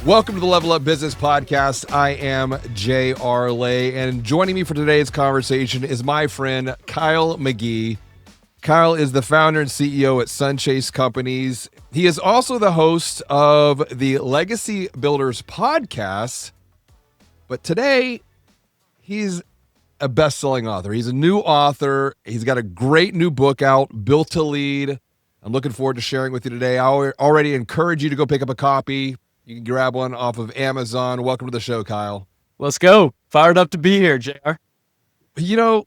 Welcome to the Level Up Business Podcast. I am J.R. Lay, and joining me for today's conversation is my friend Kyle McGee. Kyle is the founder and CEO at Sunchase Companies. He is also the host of the Legacy Builders podcast, but today he's a best-selling author. He's a new author. He's got a great new book out, Built to Lead. I'm looking forward to sharing with you today. I already encourage you to go pick up a copy. You can grab one off of Amazon. Welcome to the show, Kyle. Let's go. Fired up to be here, JR. You know,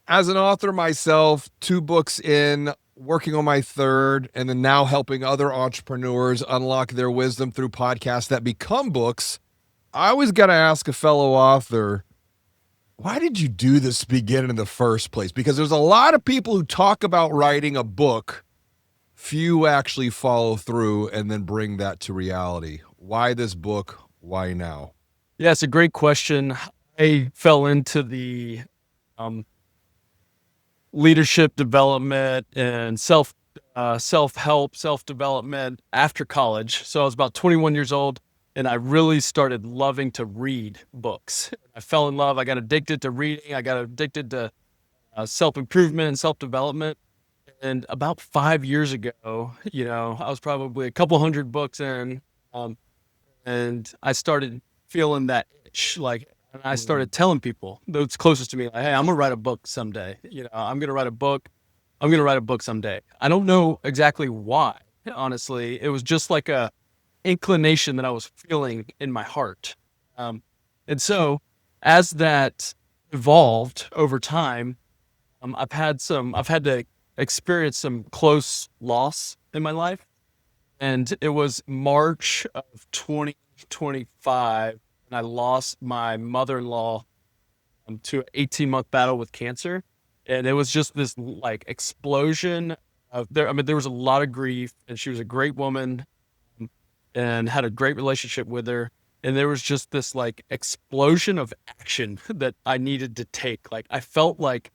as an author myself, 2 books in, working on my 3rd, and then now helping other entrepreneurs unlock their wisdom through podcasts that become books, I always got to ask a fellow author, why did you do this to begin in the first place? Because there's a lot of people who talk about writing a book. Few actually follow through and then bring that to reality. Why this book? Why now? Yeah, it's a great question. I fell into the leadership development and self-help, self-development after college. So I was about 21 years old, and I really started loving to read books. I fell in love. I got addicted to reading. I got addicted to self-improvement and self-development. And about 5 years ago, I was probably a couple hundred books in, and I started feeling that itch. And I started telling people, those closest to me, like, hey, I'm gonna write a book someday. I'm gonna write a book. I'm gonna write a book someday. I don't know exactly why, honestly. It was just like a inclination that I was feeling in my heart. And so as that evolved over time, I've had to experience some close loss in my life. And it was March of 2025, and I lost my mother-in-law to an 18-month battle with cancer. And it was just this explosion of there. I mean, there was a lot of grief, and she was a great woman and had a great relationship with her. And there was just this explosion of action that I needed to take. I felt like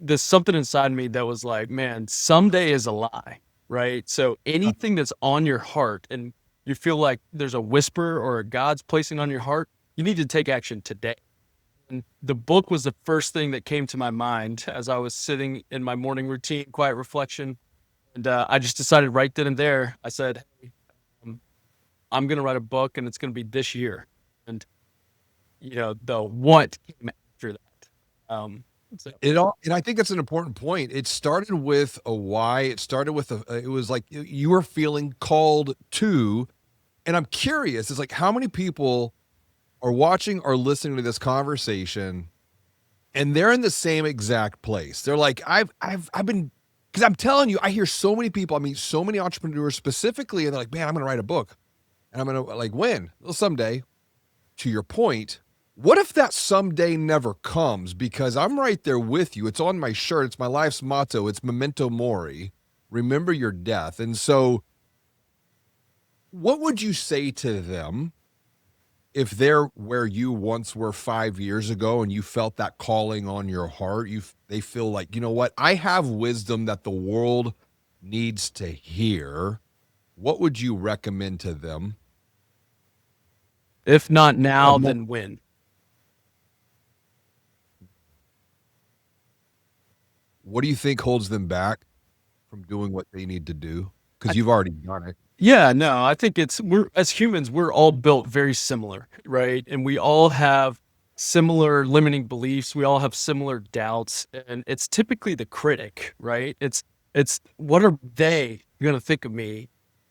there's something inside me that was like, man, someday is a lie, right? So anything that's on your heart and you feel like there's a whisper or a God's placing on your heart, you need to take action today. And the book was the first thing that came to my mind as I was sitting in my morning routine, quiet reflection. And I just decided right then and there, I said, hey, I'm going to write a book and it's going to be this year. And, the what came after that. And I think that's an important point. It started with a why. It started with it was like you were feeling called to, and I'm curious, it's like how many people are watching or listening to this conversation and they're in the same exact place. They're like, I've been, because I'm telling you, I hear so many people, I mean, so many entrepreneurs specifically, and they're like, man, I'm going to write a book and I'm going to when? Well, someday. To your point, what if that someday never comes? Because I'm right there with you. It's on my shirt. It's my life's motto. It's memento mori. Remember your death. And so what would you say to them if they're where you once were 5 years ago and you felt that calling on your heart? They feel like, you know what? I have wisdom that the world needs to hear. What would you recommend to them? If not now, then when? What do you think holds them back from doing what they need to do? Because you've already done it. Yeah, no, I think we're as humans, we're all built very similar, right? And we all have similar limiting beliefs. We all have similar doubts, and it's typically the critic, right? It's what are they going to think of me?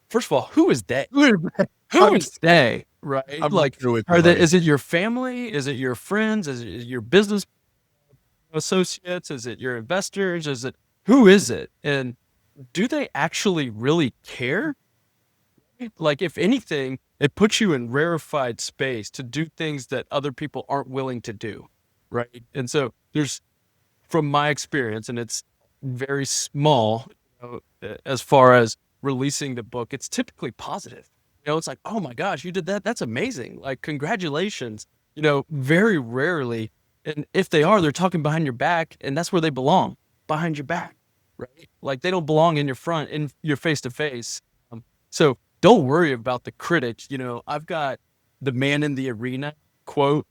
First of all, who is they? Who is they? Right? Is it your family? Is it your friends? Is it your business associates? Is it your investors? Who is it? And do they actually really care? If anything, it puts you in rarefied space to do things that other people aren't willing to do, right? And so from my experience, and it's very small, as far as releasing the book, it's typically positive. It's like, oh my gosh, you did that. That's amazing. Congratulations. Very rarely. And if they are, they're talking behind your back, and that's where they belong, behind your back, right? They don't belong in your front, in your face to face. So don't worry about the critics. I've got the man in the arena quote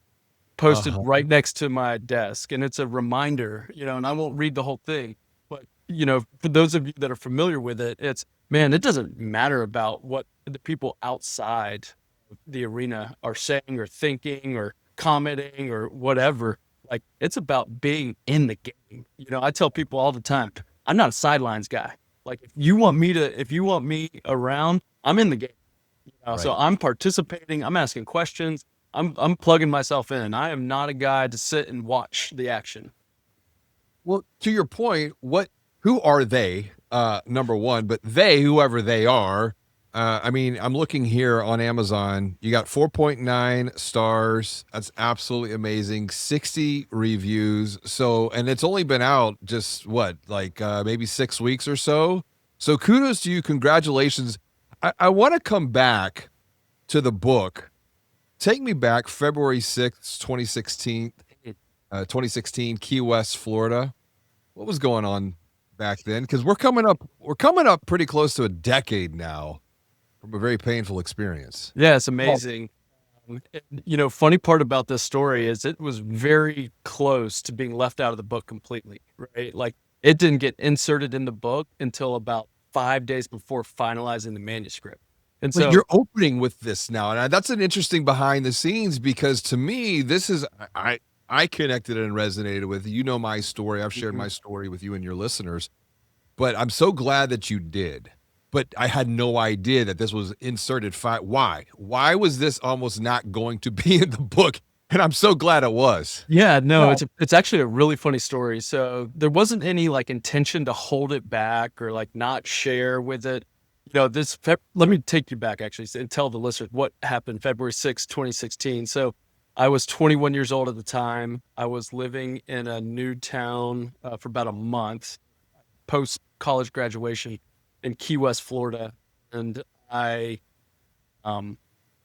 posted Uh-huh. right next to my desk, and it's a reminder, and I won't read the whole thing, but for those of you that are familiar with it, it's, man, it doesn't matter about what the people outside the arena are saying or thinking or commenting or whatever. Like, it's about being in the game. I tell people all the time, I'm not a sidelines guy. Like, if you want me around, I'm in the game. So Right. I'm participating, I'm asking questions, I'm plugging myself in. I am not a guy to sit and watch the action. Well, to your point, who are they? Number one, but they, whoever they are, I mean, I'm looking here on Amazon. You got 4.9 stars. That's absolutely amazing. 60 reviews. So, and it's only been out just what, like maybe 6 weeks or so. So kudos to you. Congratulations. I want to come back to the book. Take me back February 6th, 2016, Key West, Florida. What was going on back then? Because we're coming up pretty close to a decade now from a very painful experience. Yeah, it's Oh, amazing. Funny part about this story is it was very close to being left out of the book completely, right? Like, it didn't get inserted in the book until about 5 days before finalizing the manuscript. And but so, you're opening with this now, and that's an interesting behind the scenes because to me, this is I connected and resonated with. You know my story. I've shared Mhm. my story with you and your listeners. But I'm so glad that you did. But I had no idea that this was inserted why? Why was this almost not going to be in the book? And I'm so glad it was. Yeah, no, Well, it's actually a really funny story. So there wasn't any like intention to hold it back or like not share with it. Let me take you back actually and tell the listeners what happened February 6th, 2016. So I was 21 years old at the time. I was living in a new town for about a month post college graduation in Key West, Florida. And I um,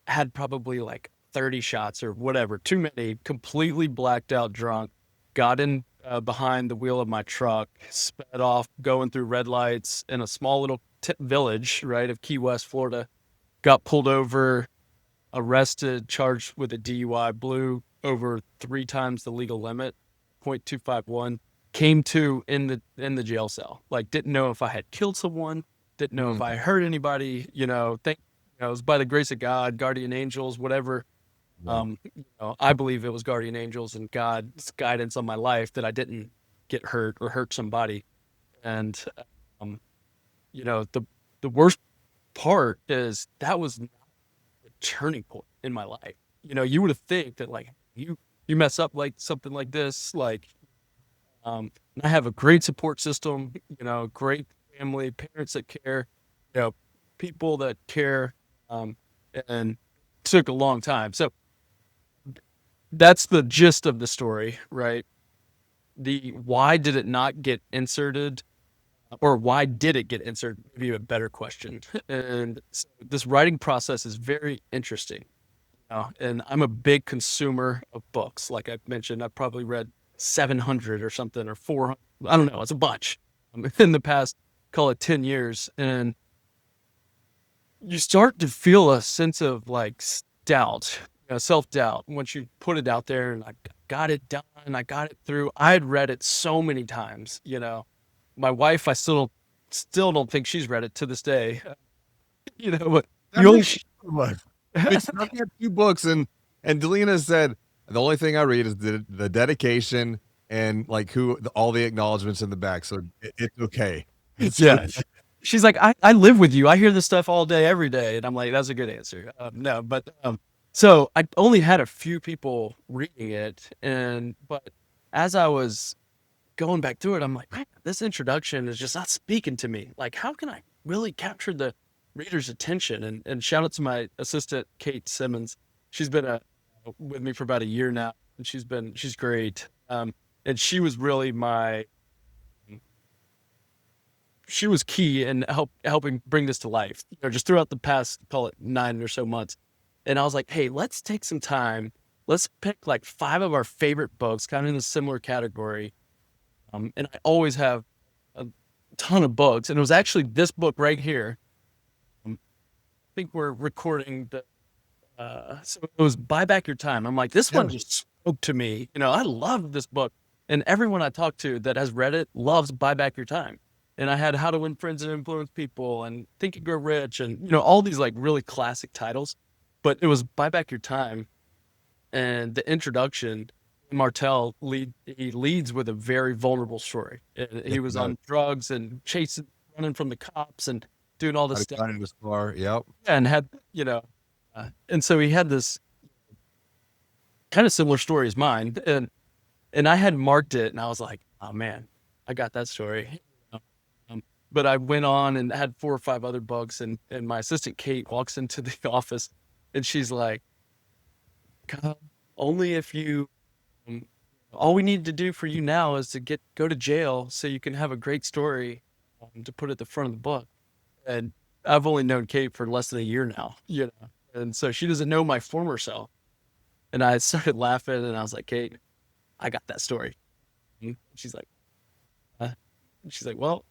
had probably like 30 shots or whatever, too many, completely blacked out drunk, got in behind the wheel of my truck, sped off, going through red lights in a small little village, right, of Key West, Florida, got pulled over, arrested, charged with a DUI, blew over 3 times the legal limit, 0.251, came to in the jail cell. Like, didn't know if I had killed someone, didn't know if mm, I hurt anybody, it was by the grace of God, guardian angels, whatever. right. I believe it was guardian angels and God's guidance on my life that I didn't get hurt or hurt somebody. And um, the worst part is that was turning point in my life. You would have think that like you mess up like something like this, like and I have a great support system, great family, parents that care, you know, people that care, um, and took a long time. So that's the gist of the story, right? The why did it not get inserted, or why did it get inserted? Maybe a better question. And so this writing process is very interesting. And I'm a big consumer of books. Like I mentioned, I've probably read 700 or something, or 400. I don't know. It's a bunch in the past, call it 10 years. And you start to feel a sense of like doubt, self doubt once you put it out there and I got it done. I got it through. I had read it so many times. My wife, I still don't think she's read it to this day. But That you only, makes sense. I mean, I had 2 books and Delina said, "The only thing I read is the dedication and, like, all the acknowledgments in the back, so it's okay." It's yeah. She's like, I live with you. I hear this stuff all day, every day. And I'm like, that's a good answer. No, but so I only had a few people reading it. But as I was going back through it, I'm like, man, this introduction is just not speaking to me. Like, how can I really capture the reader's attention? And shout out to my assistant, Kate Simmons. She's been with me for about a year now, and she's great. And she was key in helping bring this to life, just throughout the past, call it 9 or so months. And I was like, hey, let's take some time. Let's pick like 5 of our favorite books, kind of in a similar category. And I always have a ton of books. And it was actually this book right here. Um, think we're recording the so it was Buy Back Your Time. I'm like, this Yeah. one just spoke to me. I love this book. And everyone I talk to that has read it loves Buy Back Your Time. And I had How to Win Friends and Influence People and Think and Grow Rich and all these like really classic titles. But it was Buy Back Your Time. And the introduction, he leads with a very vulnerable story. And Yeah, he was on drugs and chasing, running from the cops and doing all this stuff. got in his car. Yep. And had, and so he had this kind of similar story as mine. And I had marked it and I was like, oh man, I got that story. But I went on and had 4 or 5 other books and my assistant Kate walks into the office and she's like, Kyle, only if you all we need to do for you now is to go to jail so you can have a great story to put at the front of the book. And I've only known Kate for less than a year now, and so she doesn't know my former self. And I started laughing and I was like, Kate, I got that story. And she's like, well,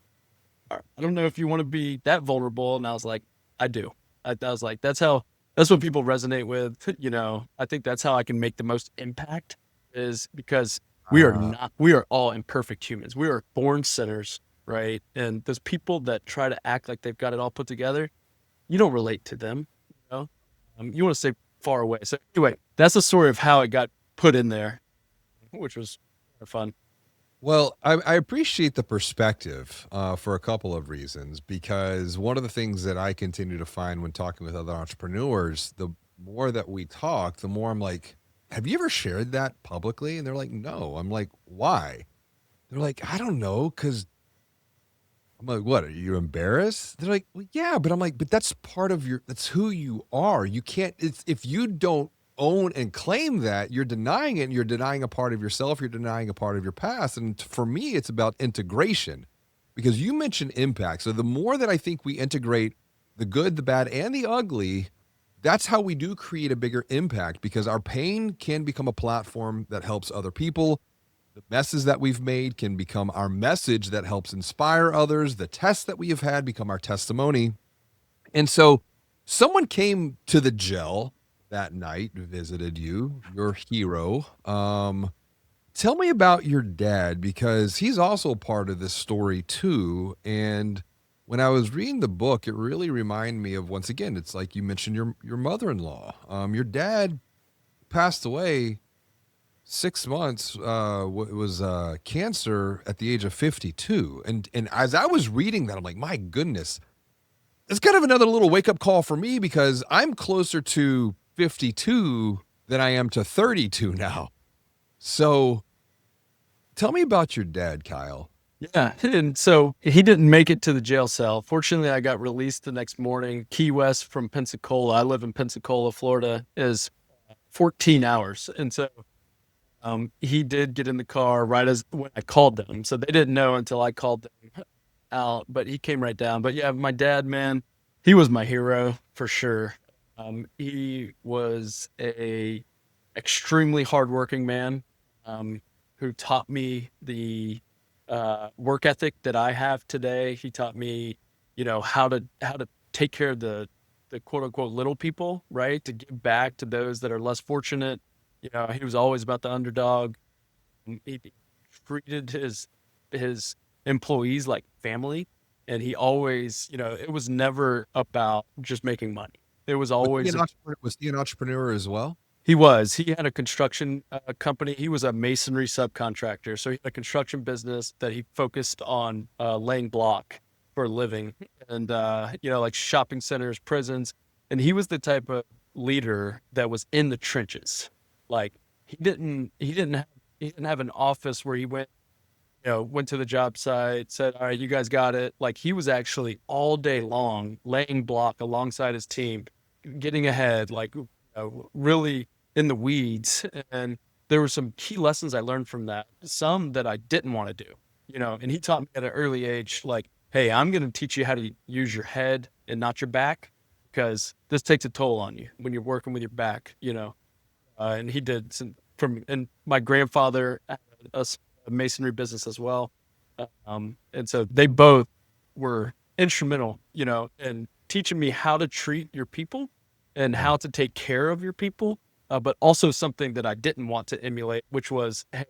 I don't know if you want to be that vulnerable. And I was like, I do. I was like, that's what people resonate with. I think that's how I can make the most impact is because we are all imperfect humans. We are born sinners, right? And those people that try to act like they've got it all put together, you don't relate to them. You want to stay far away. So anyway, that's the story of how it got put in there, which was fun. Well, I appreciate the perspective for a couple of reasons, because one of the things that I continue to find when talking with other entrepreneurs, the more that we talk, the more I'm like, have you ever shared that publicly? And they're like, no. I'm like, why? They're like, I don't know. Cause I'm like, what? Are you embarrassed? They're like, well, yeah, but I'm like, but that's part of that's who you are. You can't, if you don't own and claim that, you're denying it and you're denying a part of yourself, you're denying a part of your past. And for me, it's about integration because you mentioned impact. So the more that I think we integrate the good, the bad, and the ugly, that's how we do create a bigger impact because our pain can become a platform that helps other people. The messes that we've made can become our message that helps inspire others. The tests that we have had become our testimony. And so someone came to the gel that night, visited you, your hero. Tell me about your dad because he's also part of this story too. And when I was reading the book, it really reminded me of once again, it's like you mentioned your mother-in-law. Your dad passed away 6 months, it was cancer at the age of 52. And as I was reading that, I'm like, my goodness, it's kind of another little wake up call for me because I'm closer to 52 than I am to 32 now. So tell me about your dad, Kyle. Yeah. And so he didn't make it to the jail cell. Fortunately, I got released the next morning. Key West from Pensacola. I live in Pensacola, Florida, is 14 hours. And so he did get in the car right as when I called them. So they didn't know until I called them out, but he came right down. But yeah, my dad, man, he was my hero for sure. He was a extremely hardworking man who taught me the work ethic that I have today. He taught me, how to take care of the quote unquote little people, right? To give back to those that are less fortunate. He was always about the underdog. He treated his employees like family, and he always, it was never about just making money. It was always Was he an entrepreneur as well? he had a construction company. He was a masonry subcontractor. So he had a construction business that he focused on laying block for a living and, like shopping centers, prisons. And he was the type of leader that was in the trenches. Like he didn't have an office where he went to the job site, said, all right, you guys got it. Like he was actually all day long laying block alongside his team, getting ahead, like really in the weeds. And there were some key lessons I learned from that, some that I didn't want to do, and he taught me at an early age, like, hey, I'm going to teach you how to use your head and not your back, because this takes a toll on you when you're working with your back, and he did and my grandfather had a masonry business as well. And so they both were instrumental, in teaching me how to treat your people and how to take care of your people, but also something that I didn't want to emulate, which was, hey,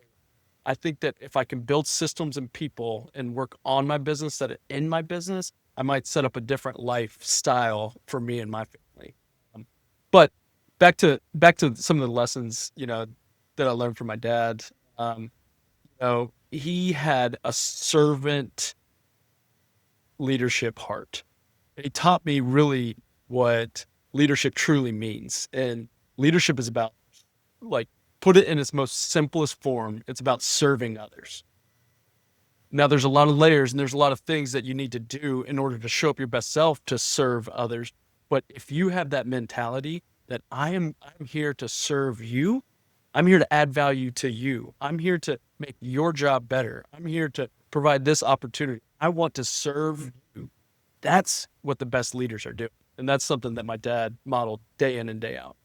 I think that if I can build systems and people and work on my business that in my business, I might set up a different lifestyle for me and my family. But back to some of the lessons, that I learned from my dad. He had a servant leadership heart. He taught me really what leadership truly means. And leadership is about, like, put it in its most simplest form. It's about serving others. Now, there's a lot of layers and there's a lot of things that you need to do in order to show up your best self to serve others. But if you have that mentality that I'm here to serve you, I'm here to add value to you. I'm here to make your job better. I'm here to provide this opportunity. I want to serve you. That's what the best leaders are doing. And that's something that my dad modeled day in and day out.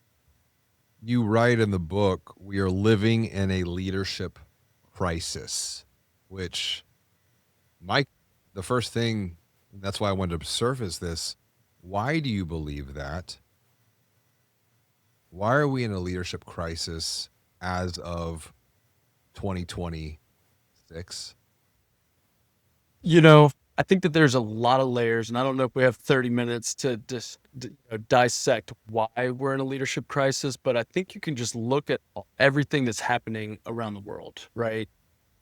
You write in the book, we are living in a leadership crisis, which Mike, the first thing, that's why I wanted to surface this. Why do you believe that? Why are we in a leadership crisis as of 2026? I think that there's a lot of layers, and I don't know if we have 30 minutes to just dissect why we're in a leadership crisis, but I think you can just look at everything that's happening around the world, right?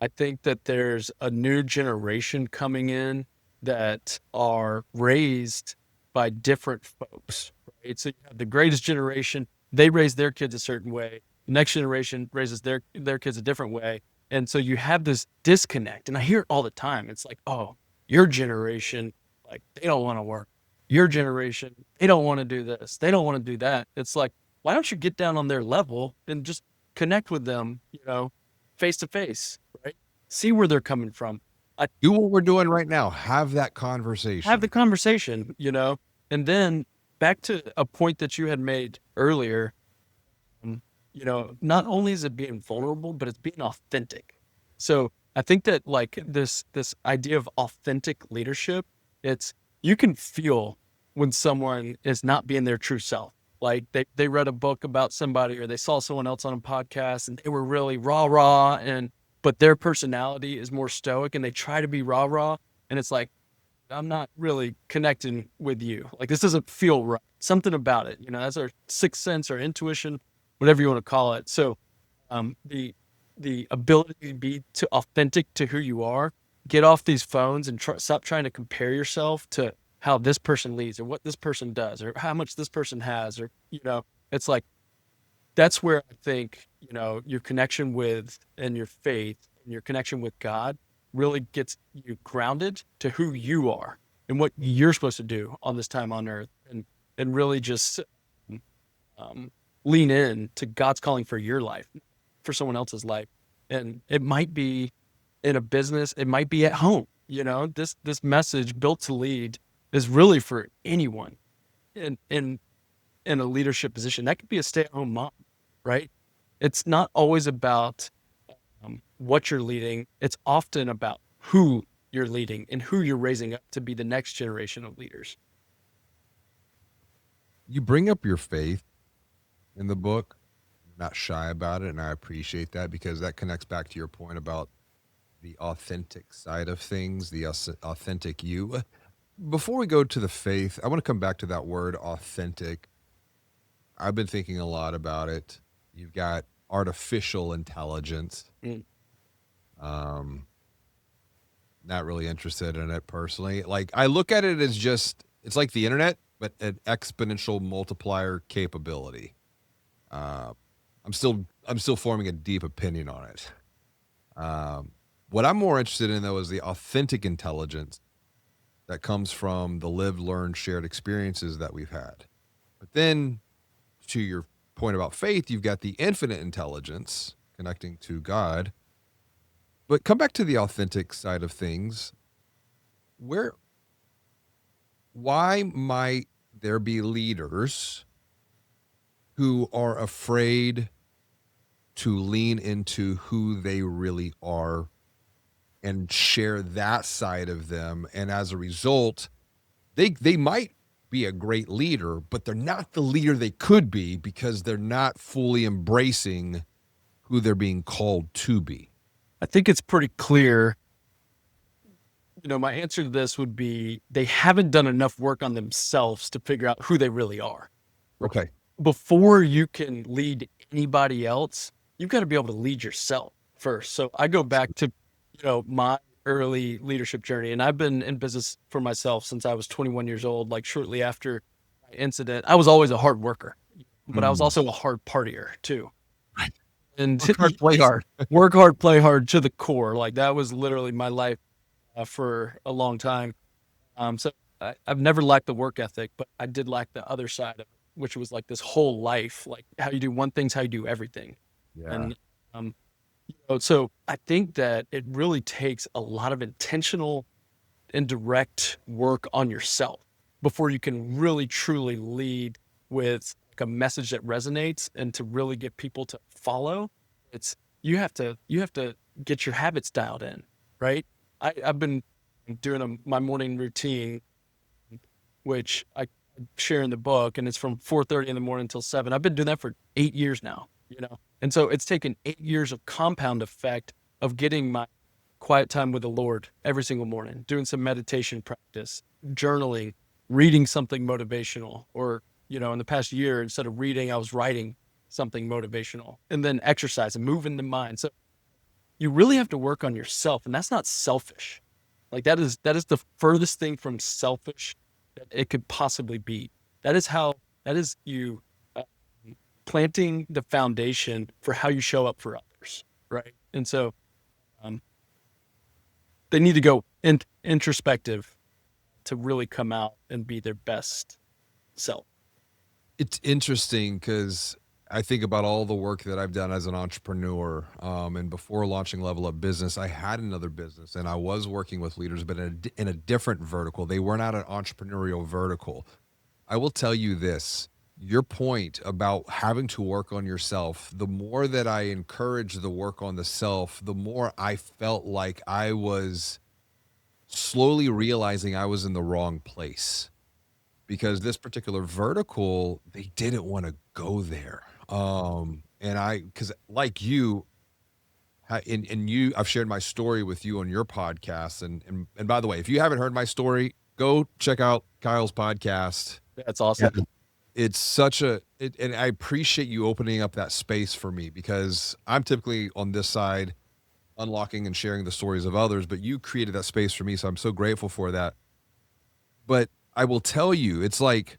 I think that there's a new generation coming in that are raised by different folks, right? So you have the greatest generation, they raise their kids a certain way. The next generation raises their kids a different way. And so you have this disconnect. And I hear it all the time. It's like, oh, your generation, like, they don't want to work. Your generation, they don't want to do this. They don't want to do that. It's like, why don't you get down on their level and just connect with them, face to face, right? See where they're coming from. Do what we're doing right now. Have that Have conversation. the conversation, and then back to a point that you had made earlier, not only is it being vulnerable, but it's being authentic. So I think that, like, this idea of authentic leadership, it's, you can feel when someone is not being their true self. Like they read a book about somebody, or they saw someone else on a podcast and they were really rah, but their personality is more stoic and they try to be rah. And it's like, I'm not really connecting with you. Like, this doesn't feel right. Something about it, that's our sixth sense or intuition, whatever you want to call it. So the ability to be authentic to who you are, get off these phones and stop trying to compare yourself to how this person leads or what this person does or how much this person has, or, it's like, that's where I think, your connection with and your faith and your connection with God really gets you grounded to who you are and what you're supposed to do on this time on earth, and really just lean in to God's calling for your life, for someone else's life. And it might be in a business, it might be at home. This message, Built to Lead, is really for anyone in a leadership position. That could be a stay-at-home mom, right? It's not always about what you're leading. It's often about who you're leading and who you're raising up to be the next generation of leaders. You bring up your faith in the book. You're not shy about it, and I appreciate that, because that connects back to your point about the authentic side of things, the authentic you. Before we go to the faith, I want to come back to that word authentic. I've been thinking a lot about it. You've got artificial intelligence. Not really interested in it personally. Like, I look at it as just, it's like the internet, but an exponential multiplier capability. I'm still forming a deep opinion on it. What I'm more interested in, though, is the authentic intelligence that comes from the lived, learned, shared experiences that we've had. But then, to your point about faith, you've got the infinite intelligence connecting to God. But come back to the authentic side of things. Why might there be leaders who are afraid to lean into who they really are and share that side of them? And as a result, they might be a great leader, but they're not the leader they could be because they're not fully embracing who they're being called to be. I think it's pretty clear. My answer to this would be they haven't done enough work on themselves to figure out who they really are. Right? Okay. Before you can lead anybody else, you've got to be able to lead yourself first. So I go back to, my early leadership journey, and I've been in business for myself since I was 21 years old. Like shortly after my incident, I was always a hard worker, but I was also a hard partier too. Right. And Work hard, play hard. work hard, play hard to the core. Like that was literally my life for a long time. So I've never lacked the work ethic, but I did lack the other side of it, which was like this whole life, like how you do one thing's how you do everything. Yeah. And so I think that it really takes a lot of intentional and direct work on yourself before you can really truly lead with like a message that resonates and to really get people to follow. It's you have to get your habits dialed in, right? I've been doing my morning routine, which I share in the book, and it's from 4:30 in the morning until 7. I've been doing that for 8 years now, and so it's taken 8 years of compound effect of getting my quiet time with the Lord every single morning, doing some meditation practice, journaling, reading something motivational, or, in the past year, instead of reading, I was writing something motivational, and then exercise and moving the mind. So you really have to work on yourself, and that's not selfish. Like that is the furthest thing from selfish that it could possibly be. That is you planting the foundation for how you show up for others, right? And so they need to go introspective to really come out and be their best self. It's interesting because I think about all the work that I've done as an entrepreneur. And before launching Level Up Business, I had another business and I was working with leaders, but in a different vertical. They were not an entrepreneurial vertical. I will tell you this, your point about having to work on yourself, the more that I encourage the work on the self, the more I felt like I was slowly realizing I was in the wrong place because this particular vertical, they didn't want to go there. Because like you, I've shared my story with you on your podcast. And by the way, if you haven't heard my story, go check out Kyle's podcast. That's awesome. Yeah. It's and I appreciate you opening up that space for me because I'm typically on this side, unlocking and sharing the stories of others, but you created that space for me. So I'm so grateful for that. But I will tell you, it's like,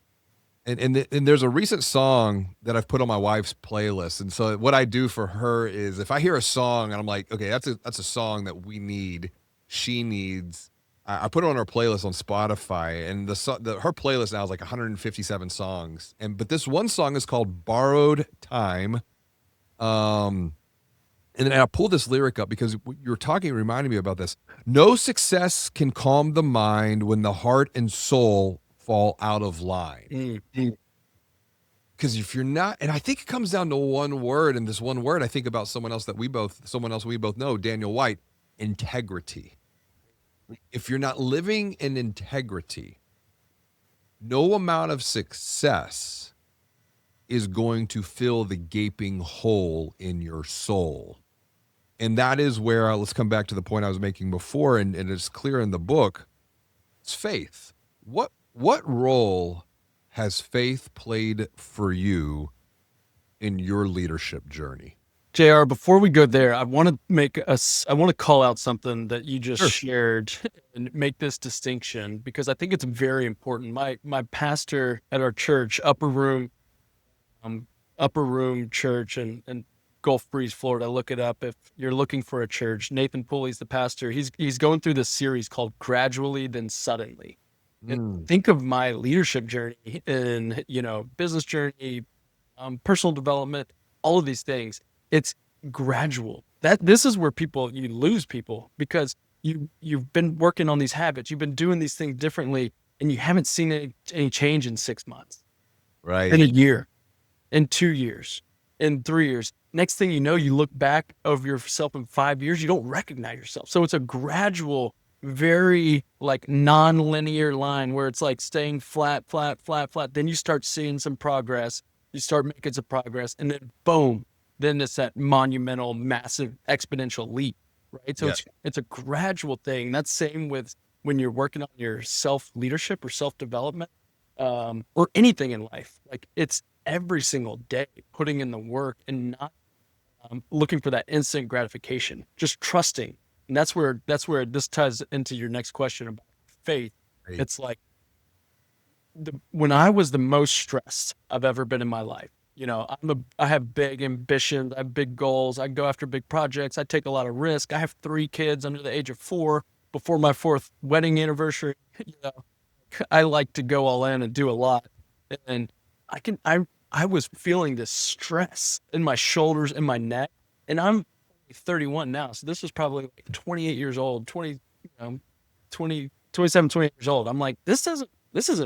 and there's a recent song that I've put on my wife's playlist. And so what I do for her is if I hear a song and I'm like, okay, that's a song that she needs, I put it on her playlist on Spotify, and her playlist now is like 157 songs. But this one song is called Borrowed Time. And then I pulled this lyric up because you're talking reminded me about this. No success can calm the mind when the heart and soul fall out of line. Because if you're not, and I think it comes down to one word, and this one word, I think about someone else we both know, Daniel White, integrity. If you're not living in integrity, no amount of success is going to fill the gaping hole in your soul. And that is where, let's come back to the point I was making before, and it's clear in the book, it's faith. What role has faith played for you in your leadership journey? JR, before we go there, I want to call out something that you just shared and make this distinction because I think it's very important. My pastor at our church, Upper Room Church in Gulf Breeze, Florida. Look it up if you're looking for a church. Nathan Pulley's the pastor. He's going through this series called Gradually Then Suddenly. And think of my leadership journey in, business journey, personal development, all of these things. It's gradual. This is where you lose people because you've been working on these habits. You've been doing these things differently and you haven't seen any change in 6 months, right? In a year, in 2 years, in 3 years. Next thing you know, you look back over yourself in 5 years, you don't recognize yourself. So it's a gradual very like non-linear line where it's like staying flat, flat, flat, flat. Then you start seeing some progress. You start making some progress, and then boom, then it's that monumental, massive, exponential leap, right? So Yeah. it's a gradual thing. That's same with when you're working on your self leadership or self development, or anything in life. Like it's every single day putting in the work and not looking for that instant gratification, just trusting. And that's where this ties into your next question about faith. Right. It's like when I was the most stressed I've ever been in my life. I have big ambitions, I have big goals, I go after big projects, I take a lot of risk. I have 3 kids under the age of 4 before my 4th wedding anniversary. You know, I like to go all in and do a lot. And I can I was feeling this stress in my shoulders and my neck. And I'm 31 now. So this was probably like 28 years old, 20, 20, 27, 28 years old. I'm like, this isn't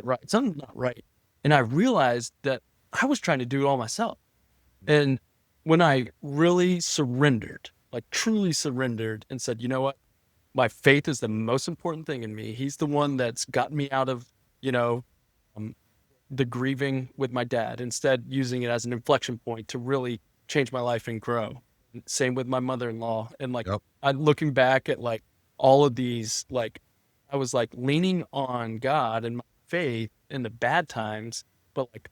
right. Something's not right. And I realized that I was trying to do it all myself. And when I really surrendered, like truly surrendered and said, you know what? My faith is the most important thing in me. He's the one that's gotten me out of, you know, um, the grieving with my dad, instead using it as an inflection point to really change my life and grow. Same with my mother-in-law. And like, Yep. I looking back at like all of these, like, I was like leaning on God and my faith in the bad times, but like,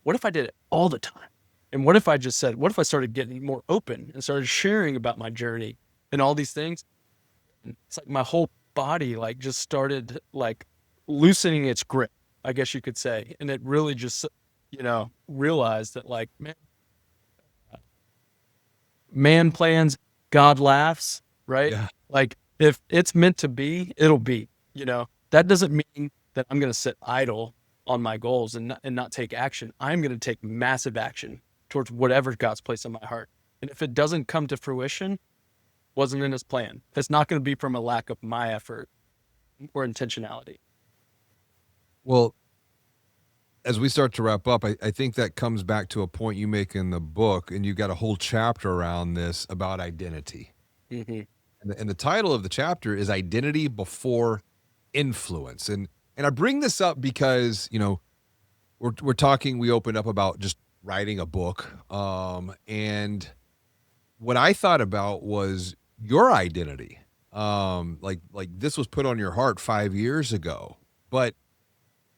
what if I did it all the time? And what if I just said, what if I started getting more open and started sharing about my journey and all these things? It's like my whole body like just started like loosening its grip, I guess you could say. And it really just, realized that like, man plans, God laughs, right? Yeah. Like if it's meant to be, it'll be, that doesn't mean that I'm going to sit idle on my goals and not take action. I'm going to take massive action towards whatever God's placed in my heart. And if it doesn't come to fruition, wasn't in his plan. It's not going to be from a lack of my effort or intentionality. Well, as we start to wrap up, I think that comes back to a point you make in the book, and you got a whole chapter around this about identity. Hmm. And the title of the chapter is Identity Before Influence. And I bring this up because, we're talking, we opened up about just writing a book. And what I thought about was your identity. Like this was put on your heart 5 years ago. But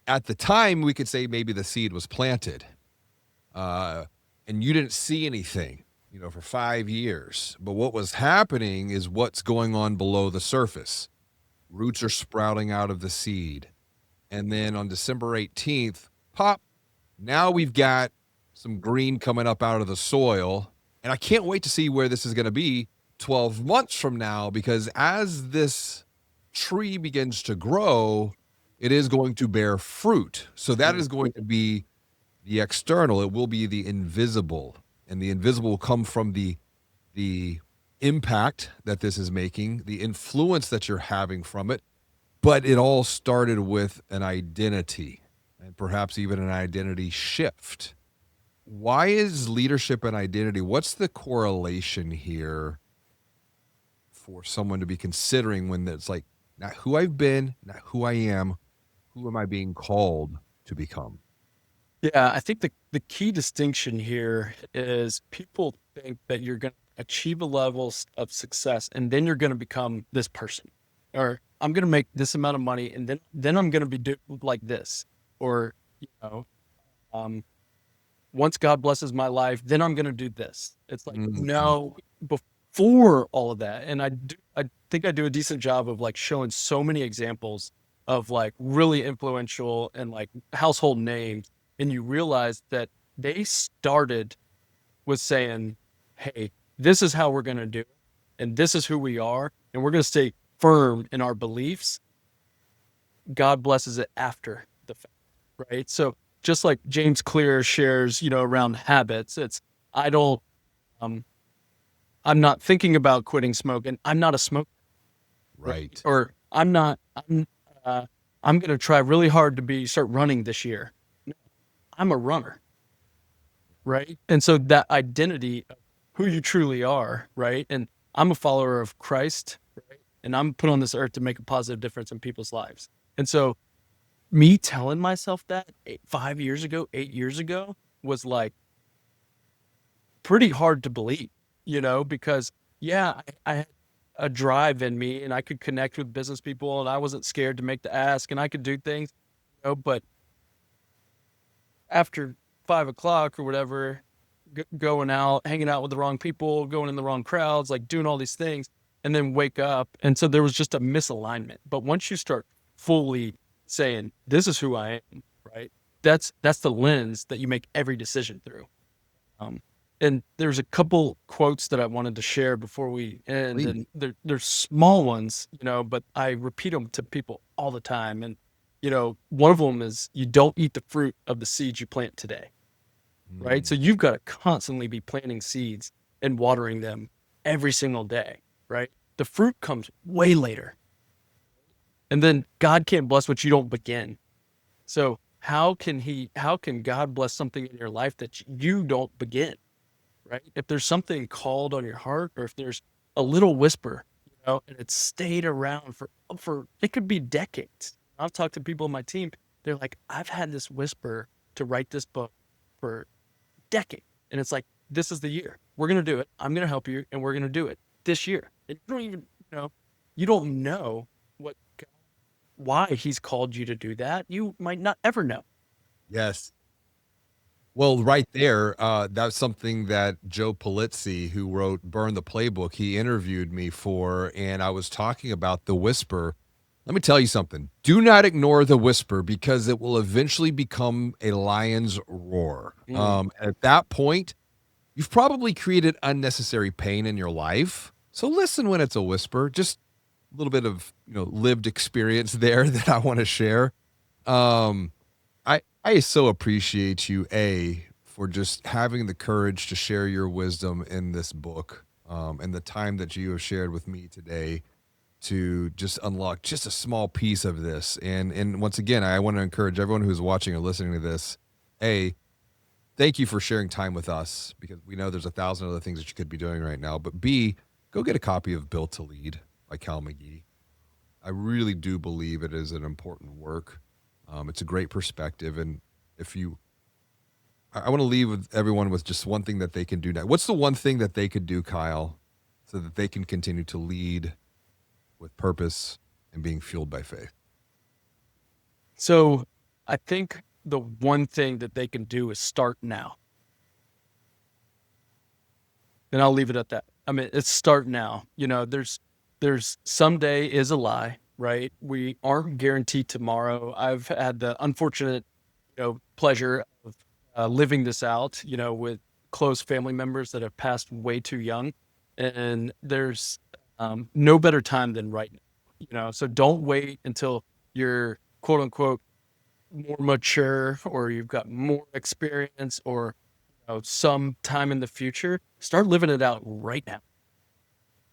at the time, we could say maybe the seed was planted, uh, and you didn't see anything, for 5 years. But what was happening is what's going on below the surface. Roots are sprouting out of the seed. And then on December 18th, pop, now we've got some green coming up out of the soil. And I can't wait to see where this is going to be 12 months from now, because as this tree begins to grow, it is going to bear fruit. So that is going to be the external. It will be the invisible, and the invisible will come from the impact that this is making, the influence that you're having from it. But it all started with an identity, and perhaps even an identity shift. Why is leadership and identity? What's the correlation here for someone to be considering when it's like, not who I've been, not who I am, who am I being called to become? Yeah, I think the key distinction here is people think that you're going to achieve a level of success and then you're going to become this person, or I'm going to make this amount of money and then I'm going to be like this, or you know, um, once God blesses my life, then I'm going to do this. It's like, Mhm. no, before all of that. And I think I do a decent job of like showing so many examples of like really influential and like household names. And you realize that they started with saying, hey, this is how we're going to do it. And this is who we are. And we're going to stay firm in our beliefs. God blesses it after the fact, right? So just like James Clear shares, around habits, it's I don't, um, I'm not thinking about quitting smoking. I'm not a smoker, right? Right. Or uh, I'm going to try really hard to start running this year. No, I'm a runner, right? And so that identity of who you truly are, right? And I'm a follower of Christ, right? and I'm put on this earth to make a positive difference in people's lives. And so me telling myself that 5 years ago, 8 years ago was like pretty hard to believe, because yeah, I had a drive in me and I could connect with business people and I wasn't scared to make the ask and I could do things, but after 5 o'clock or whatever, going out, hanging out with the wrong people, going in the wrong crowds, like doing all these things, and then wake up. And so there was just a misalignment. But once you start fully saying, this is who I am, right? That's the lens that you make every decision through. And there's a couple quotes that I wanted to share before we end, Please. and they're small ones, but I repeat them to people all the time. And, one of them is, you don't eat the fruit of the seeds you plant today, right? So you've got to constantly be planting seeds and watering them every single day, right? The fruit comes way later. And then God can't bless what you don't begin. So how can God bless something in your life that you don't begin? Right? If there's something called on your heart, or if there's a little whisper, and it's stayed around for it could be decades. I've talked to people on my team. They're like, I've had this whisper to write this book for decades. And it's like, this is the year. We're going to do it. I'm going to help you. And we're going to do it this year. And you don't even, you don't know why he's called you to do that. You might not ever know. Yes. Well, right there, that's something that Joe Polizzi, who wrote Burn the Playbook, he interviewed me for, and I was talking about the whisper. Let me tell you something. Do not ignore the whisper, because it will eventually become a lion's roar. At that point, you've probably created unnecessary pain in your life. So listen when it's a whisper. Just a little bit of lived experience there that I want to share. I so appreciate you, for just having the courage to share your wisdom in this book, and the time that you have shared with me today to just unlock just a small piece of this. And once again, I want to encourage everyone who's watching or listening to this, thank you for sharing time with us, because we know there's 1,000 other things that you could be doing right now. But B, go get a copy of Built to Lead by Cal McGee. I really do believe it is an important work. It's a great perspective. And I want to leave with everyone with just one thing that they can do now. What's the one thing that they could do, Kyle, so that they can continue to lead with purpose and being fueled by faith? So I think the one thing that they can do is start now. And I'll leave it at that. I mean, it's start now. There's someday is a lie, right? We aren't guaranteed tomorrow. I've had the unfortunate, pleasure of living this out, with close family members that have passed way too young. And there's no better time than right now, so don't wait until you're quote unquote more mature, or you've got more experience, or some time in the future. Start living it out right now.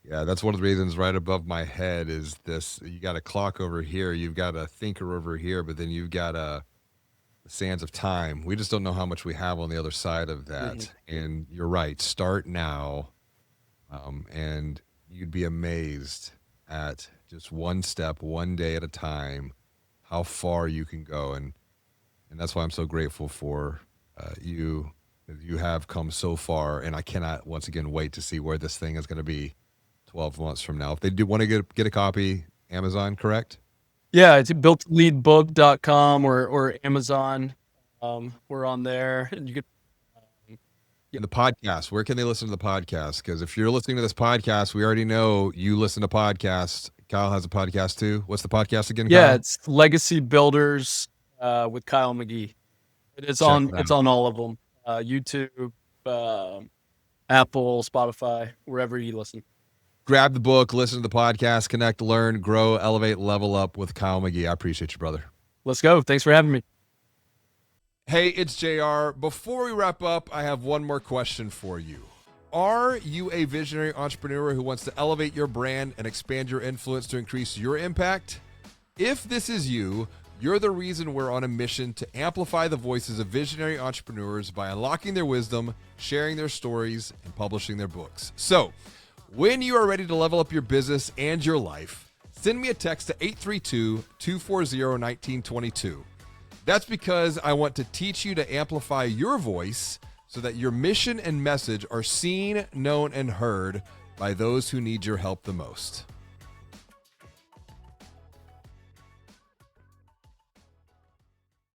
Yeah, that's one of the reasons right above my head is this. You got a clock over here, you've got a thinker over here, but then you've got the sands of time. We just don't know how much we have on the other side of that. And you're right. Start now. And you'd be amazed at just one step, one day at a time, how far you can go. And that's why I'm so grateful for you. You have come so far, and I cannot once again wait to see where this thing is going to be 12 months from now. If they do want to get a copy, Amazon, correct? Yeah, it's builtleadbook.com or Amazon. We're on there, and you could. In the podcast, where can they listen to the podcast? Because if you're listening to this podcast, we already know you listen to podcasts. Kyle has a podcast too. What's the podcast again, Kyle? Yeah, it's Legacy Builders with Kyle McGee. It's on all of them. YouTube, Apple, Spotify, wherever you listen. Grab the book, listen to the podcast, connect, learn, grow, elevate, level up with Kyle McGee. I appreciate you, brother. Let's go. Thanks for having me. Hey, it's JR. Before we wrap up, I have one more question for you. Are you a visionary entrepreneur who wants to elevate your brand and expand your influence to increase your impact? If this is you, you're the reason we're on a mission to amplify the voices of visionary entrepreneurs by unlocking their wisdom, sharing their stories, and publishing their books. So, When you are ready to level up your business and your life, send me a text to 832-240-1922. That's because I want to teach you to amplify your voice so that your mission and message are seen, known, and heard by those who need your help the most.